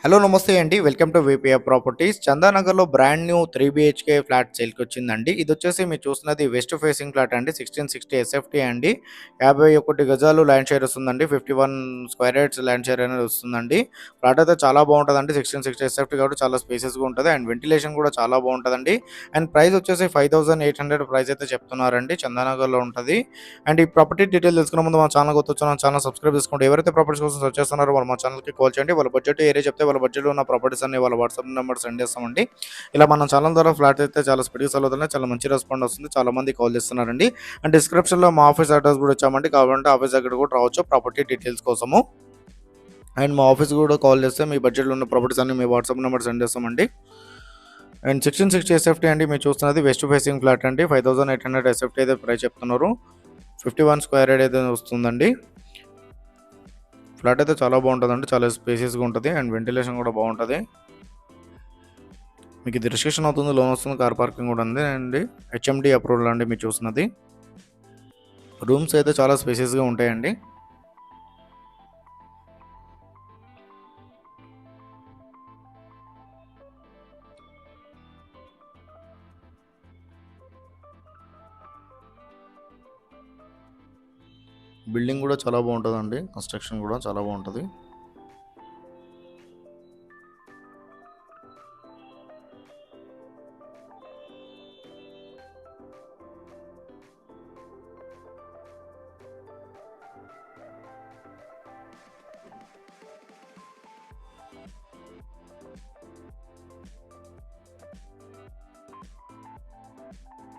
Hello నమస్తే అండి. Welcome to VPF properties. చందానగర్‌లో బ్రాండ్ న్యూ 3 బీహెచ్‌కే ఫ్లాట్ సేల్‌కొచ్చిందండి. ఇదొచ్చేసి మీరు చూస్తున్నది వెస్ట్ ఫేసింగ్ ఫ్లాట్ అండి. 1660 ఎస్ఎఫ్టీ అండి. 51 గజాలు ల్యాండ్ షేర్ వస్తుందండి. 51 స్క్వేర్ యార్డ్స్ ల్యాండ్ షేర్ అనేది వస్తుందండి. ఫ్లాట్ అయితే చాలా బాగుంటదండి. 1660 ఎస్ఎఫ్టీ కాబట్టి చాలా స్పేసెస్‌గా ఉంటది. అండ్ వెంటిలేషన్ కూడా చాలా బాగుంటదండి. అండ్ ప్రైస్ వచ్చేసి 5800 ప్రైస్ అయితే చెప్తున్నారండి. చందానగర్‌లో ఉంటది. అండ్ ఈ ప్రాపర్టీ డీటెయిల్ తెలుసుకునే ముందు మా ఛానల్ కొత్తొచ్చిన మన ఛానల్ సబ్స్క్రైబ్ చేసుకోండి. ఎవరైతే ప్రాపర్టీస్ కోసం సెర్చ్ చేస్తున్నారో వాళ్ళు మా ఛానల్‌కి కాల్ చేయండి. వాళ్ళ బడ్జెట్ ఏరియా చెప్తే వాళ్ళ బడ్జెట్‌లో ఉన్న ప్రాపర్టీస్ అన్ని వాళ్ళ వాట్సాప్ నెంబర్ సెండ్ చేస్తామండి. ఇలా మన ఛానల్ ద్వారా ఫ్లాట్ అయితే చాలా స్పీడ్‌గా సెల్ అవుతున్నాయి. చాలా మంచి రెస్పాండ్ వస్తుంది. చాలా మంది కాల్ చేస్తున్నారండి. అండ్ డిస్క్రిప్షన్‌లో మా ఆఫీస్ అడ్రస్ కూడా ఇచ్చామండి. కావాలంటే ఆఫీస్ దగ్గర కూడా రావచ్చు ప్రాపర్టీ డీటెయిల్స్ కోసము. అండ్ మా ఆఫీస్ కూడా కాల్ చేస్తే మీ బడ్జెట్‌లో ఉన్న ప్రాపర్టీస్ అన్ని మీ వాట్సాప్ నెంబర్ సెండ్ చేస్తామండి. అండ్ 1660 ఎస్ఎఫ్టీ అండి మీరు చూస్తున్నది వెస్ట్ ఫేసింగ్ ఫ్లాట్ అండి. 5800 ఎస్ఎఫ్టీ అయితే ప్రైస్ చెప్తున్నారు. 51 స్క్వేర్ యార్డ్ అయితే వస్తుందండి. ఫ్లాట్ అయితే చాలా బాగుంటుందండి. చాలా స్పేసియస్‌గా ఉంటది. అండ్ వెంటిలేషన్ కూడా బాగుంటది. మీకు ఇది రిజిస్ట్రేషన్ అవుతుంది, లోన్ వస్తుంది, కార్ పార్కింగ్ కూడా ఉంది అండి. హెచ్ఎండి అప్రూవల్ అండి మీరు చూస్తున్నది. రూమ్స్ అయితే చాలా స్పేసియస్‌గా ఉంటాయండి. బిల్డింగ్ కూడా చాలా బాగుంటుందండి. కన్స్ట్రక్షన్ కూడా చాలా బాగుంటది.